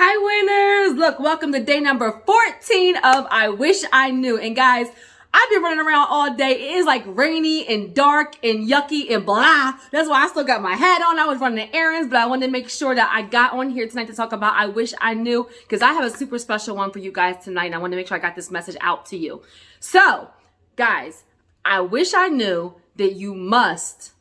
Hi winners! Look, welcome to day number 14 of I Wish I Knew. And guys, I've been running around all day. It is like rainy and dark and yucky and blah. That's why I still got my hat on. I was running errands, but I wanted to make sure that I got on here tonight to talk about I Wish I Knew, because I have a super special one for you guys tonight. And I want to make sure I got this message out to you. So, guys, I wish I knew that you must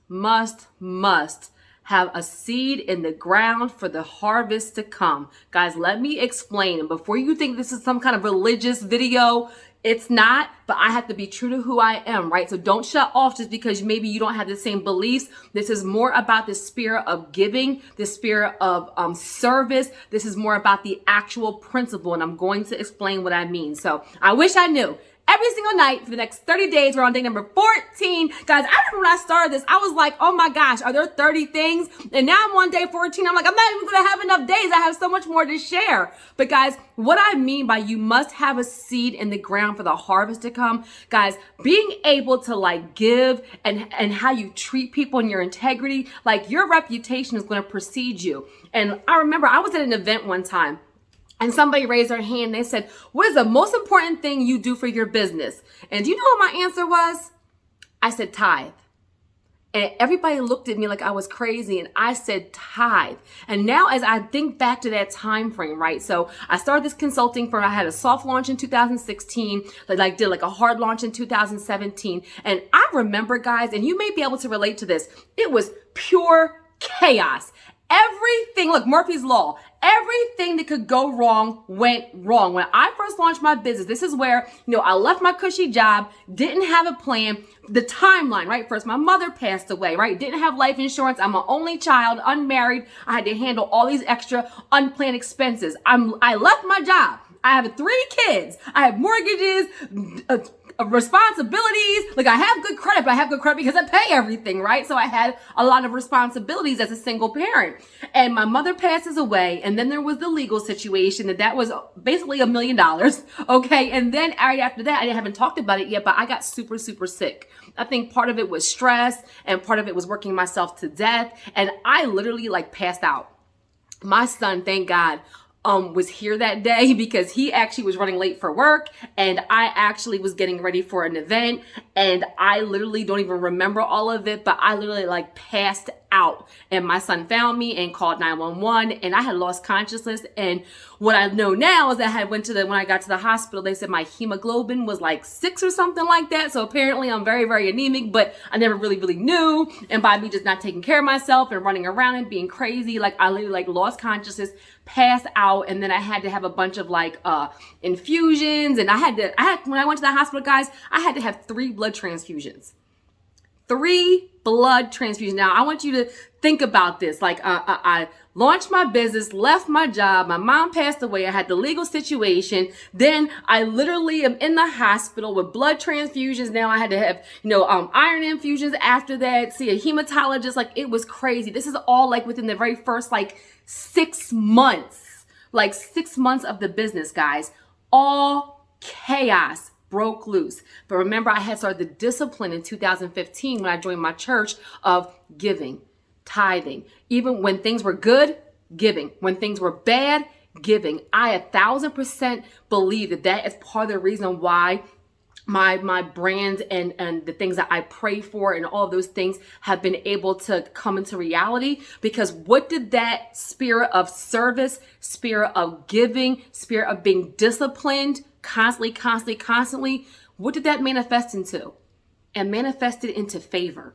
have a seed in the ground for the harvest to come. Guys, let me explain. And before you think this is some kind of religious video, it's not, but I have to be true to who I am, right? So don't shut off just because maybe you don't have the same beliefs. This is more about the spirit of giving, the spirit of service. This is more about the actual principle, and I'm going to explain what I mean. So I wish I knew. Every single night for the next 30 days, we're on day number 14. Guys, I remember when I started this, I was like, oh my gosh, are there 30 things? And now I'm on day 14. I'm like, I'm not even going to have enough days. I have so much more to share. But guys, what I mean by you must have a seed in the ground for the harvest to come, guys, being able to like give and how you treat people and your integrity, like your reputation is going to precede you. And I remember I was at an event one time, and somebody raised their hand. They said, what is the most important thing you do for your business? And do you know what my answer was? I said, tithe. And everybody looked at me like I was crazy. And I said, tithe. And now as I think back to that time frame, right? So I started this consulting firm. I had a soft launch in 2016, did like a hard launch in 2017. And I remember, guys, and you may be able to relate to this, it was pure chaos. Everything, look, Murphy's Law, everything that could go wrong went wrong. When I first launched my business, this is where, I left my cushy job, didn't have a plan, the timeline, right? First, my mother passed away, right? Didn't have life insurance. I'm an only child, unmarried. I had to handle all these extra unplanned expenses. I left my job. I have 3 kids. I have mortgages, responsibilities. Like I have good credit, but I have good credit because I pay everything, right? So I had a lot of responsibilities as a single parent. And my mother passes away. And then there was the legal situation. And that was basically $1 million. Okay. And then right after that, I haven't talked about it yet, but I got super, super sick. I think part of it was stress and part of it was working myself to death. And I literally passed out. My son, thank God, was here that day because he actually was running late for work, and I actually was getting ready for an event, and I literally don't even remember all of it, but I literally passed out, and my son found me and called 911, and I had lost consciousness. And what I know now is that I went when I got to the hospital, they said my hemoglobin was 6 or something like that. So apparently I'm very, very anemic, but I never really knew. And by me just not taking care of myself and running around and being crazy, I literally lost consciousness, passed out, and then I had to have a bunch of infusions. And when I went to the hospital, guys, I had to have 3 blood transfusions. 3 blood transfusions. Now, I want you to think about this. I launched my business, left my job. My mom passed away. I had the legal situation. Then I literally am in the hospital with blood transfusions. Now I had to have, iron infusions after that, see a hematologist. It was crazy. This is all within the very first 6 months, 6 months of the business, guys. All chaos broke loose. But remember, I had started the discipline in 2015 when I joined my church of giving, tithing. Even when things were good, giving. When things were bad, giving. I 1,000% believe that is part of the reason why my brand and the things that I pray for and all of those things have been able to come into reality. Because what did that spirit of service, spirit of giving, spirit of being disciplined, constantly, what did that manifest into? It manifested into favor.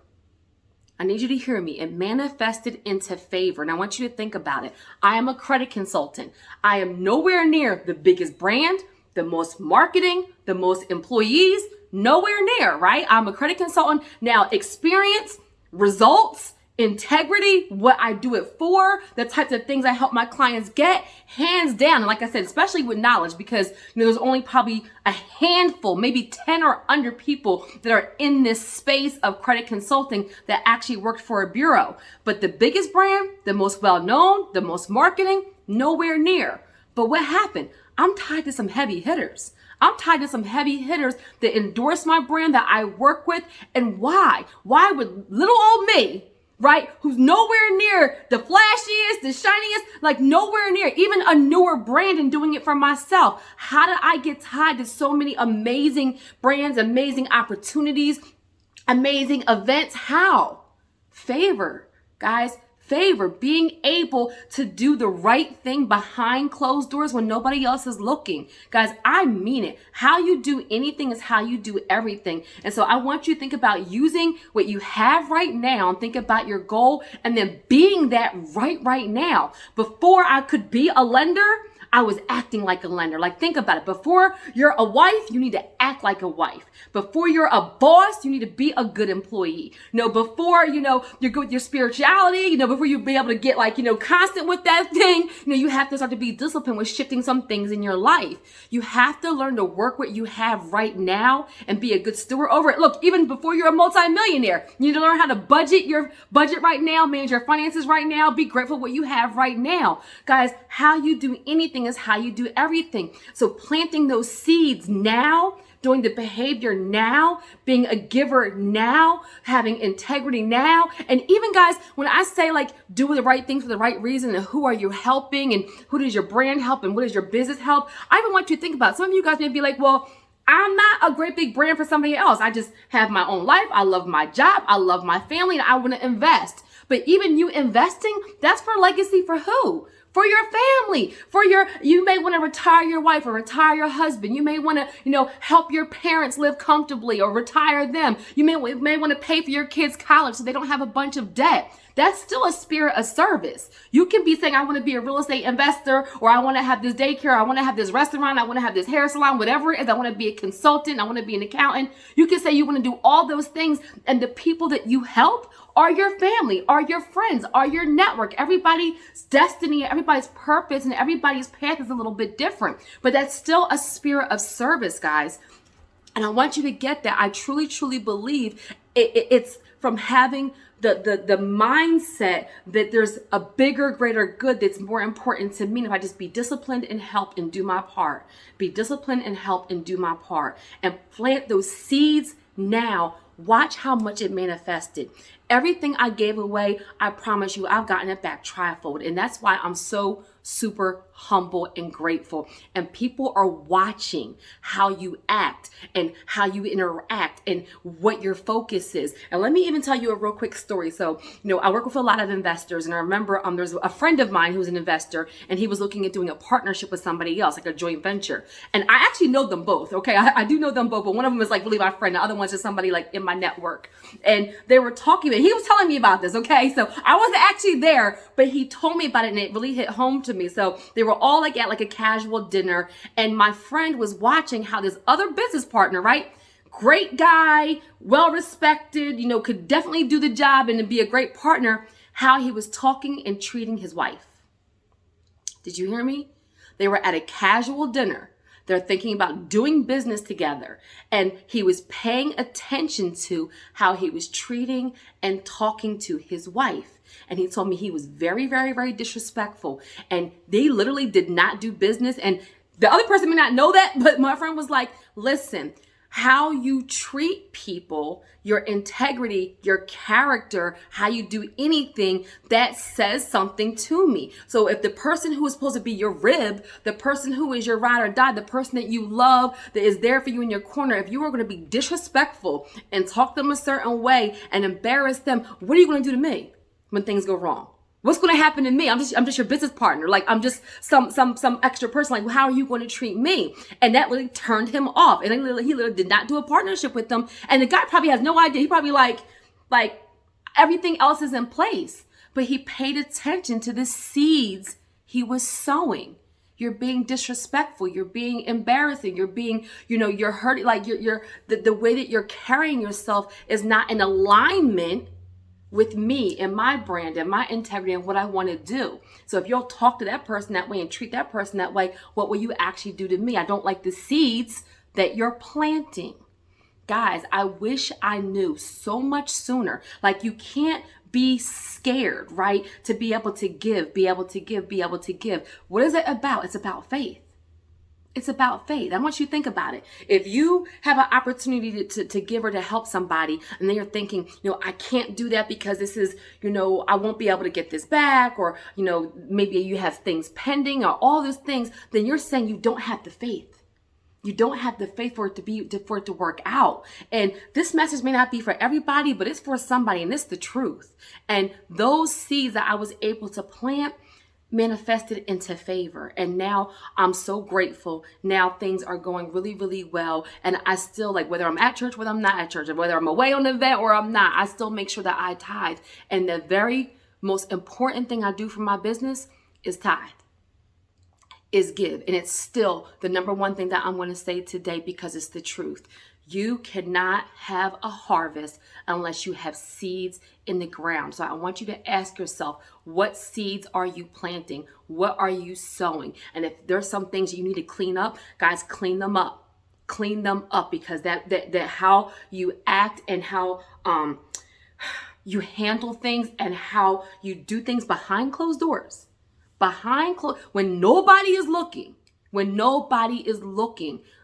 I need you to hear me. It manifested into favor. And I want you to think about it. I am a credit consultant. I am nowhere near the biggest brand, the most marketing, the most employees, nowhere near, right? I'm a credit consultant. Now, experience, results, integrity, what I do it for, the types of things I help my clients get, hands down. And like I said, especially with knowledge, because there's only probably a handful, maybe 10 or under people that are in this space of credit consulting that actually worked for a bureau. But the biggest brand, the most well-known, the most marketing, nowhere near. But what happened? I'm tied to some heavy hitters. I'm tied to some heavy hitters that endorse my brand, that I work with. And why? Why would little old me right? Who's nowhere near the flashiest, the shiniest, like nowhere near, even a newer brand and doing it for myself. How did I get tied to so many amazing brands, amazing opportunities, amazing events? How? Favor, guys. Favor, being able to do the right thing behind closed doors when nobody else is looking. Guys, I mean it. How you do anything is how you do everything. And so I want you to think about using what you have right now and think about your goal and then being that right now. Before I could be a lender, I was acting like a lender. Like, think about it. Before you're a wife, you need to act like a wife. Before you're a boss, you need to be a good employee. Before, you're good with your spirituality, before you be able to get constant with that thing, you have to start to be disciplined with shifting some things in your life. You have to learn to work what you have right now and be a good steward over it. Look, even before you're a multimillionaire, you need to learn how to budget your budget right now, manage your finances right now, be grateful for what you have right now. Guys, how you do anything is how you do everything. So planting those seeds now, doing the behavior now, being a giver now, having integrity now. And even guys, when I say do the right thing for the right reason and who are you helping and who does your brand help and what does your business help, I even want you to think about, some of you guys may be like, well, I'm not a great big brand for somebody else. I just have my own life. I love my job. I love my family and I want to invest. But even you investing, that's for legacy for who? For your family, you may want to retire your wife or retire your husband. You may want to, help your parents live comfortably or retire them. You may want to pay for your kids' college so they don't have a bunch of debt. That's still a spirit of service. You can be saying, I want to be a real estate investor, or I want to have this daycare, I want to have this restaurant, I want to have this hair salon, whatever it is. I want to be a consultant, I want to be an accountant. You can say you want to do all those things, and the people that you help are your family, are your friends, are your network. Everybody's destiny, everybody's purpose, and everybody's path is a little bit different. But that's still a spirit of service, guys. And I want you to get that. I truly, truly believe it's from having the mindset that there's a bigger, greater good that's more important to me. And if I just be disciplined and help and do my part, be disciplined and help and do my part, and plant those seeds now. Watch how much it manifested. Everything I gave away, I promise you, I've gotten it back trifold. And that's why I'm so super humble and grateful. And people are watching how you act and how you interact and what your focus is. And let me even tell you a real quick story. So, I work with a lot of investors, and I remember there's a friend of mine who's an investor, and he was looking at doing a partnership with somebody else, like a joint venture. And I actually know them both. Okay. I do know them both, but one of them is really my friend. The other one's just somebody in my network. And they were talking about, he was telling me about this. Okay. So I wasn't actually there, but he told me about it, and it really hit home to me. So they were all at a casual dinner, and my friend was watching how this other business partner, right? Great guy, well respected, could definitely do the job and be a great partner, how he was talking and treating his wife. Did you hear me? They were at a casual dinner. They're thinking about doing business together. And he was paying attention to how he was treating and talking to his wife. And he told me he was very, very, very disrespectful. And they literally did not do business. And the other person may not know that, but my friend was like, listen, how you treat people, your integrity, your character, how you do anything, that says something to me. So if the person who is supposed to be your rib, the person who is your ride or die, the person that you love, that is there for you in your corner, if you are going to be disrespectful and talk them a certain way and embarrass them, what are you going to do to me when things go wrong? What's going to happen to me? I'm just your business partner. I'm just some extra person. How are you going to treat me? And that really turned him off. And he literally did not do a partnership with them. And the guy probably has no idea. He probably like everything else is in place, but he paid attention to the seeds he was sowing. You're being disrespectful. You're being embarrassing. You're being, you're hurting. The way that you're carrying yourself is not in alignment with me and my brand and my integrity and what I want to do. So if you'll talk to that person that way and treat that person that way, what will you actually do to me? I don't like the seeds that you're planting. Guys, I wish I knew so much sooner. You can't be scared, right? To be able to give, be able to give, be able to give. What is it about? It's about faith. It's about faith. I want you to think about it. If you have an opportunity to give or to help somebody, and then you're thinking, I can't do that because this is, I won't be able to get this back, or, maybe you have things pending or all those things, then you're saying you don't have the faith. You don't have the faith for it to work out. And this message may not be for everybody, but it's for somebody, and it's the truth. And those seeds that I was able to plant manifested into favor. And now I'm so grateful. Now things are going really, really well. And I still, whether I'm at church, whether I'm not at church, or whether I'm away on an event or I'm not, I still make sure that I tithe. And the very most important thing I do for my business is tithe, is give. And it's still the number one thing that I'm going to say today, because it's the truth. You cannot have a harvest unless you have seeds in the ground. So I want you to ask yourself, what seeds are you planting? What are you sowing? And if there's some things you need to clean up, guys, clean them up. Clean them up, because that how you act and how you handle things and how you do things behind closed doors. When nobody is looking,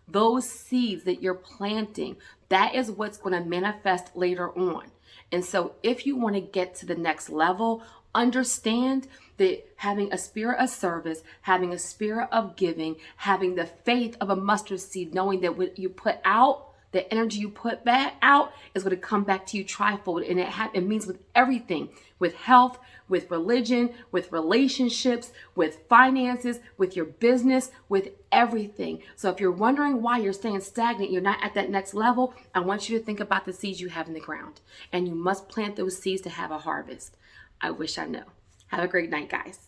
those seeds that you're planting, that is what's going to manifest later on. And so if you want to get to the next level, understand that having a spirit of service, having a spirit of giving, having the faith of a mustard seed, knowing that what you put out, the energy you put back out is going to come back to you trifold. And it means with everything, with health, with religion, with relationships, with finances, with your business, with everything. So if you're wondering why you're staying stagnant, you're not at that next level, I want you to think about the seeds you have in the ground. And you must plant those seeds to have a harvest. I wish I knew. Have a great night, guys.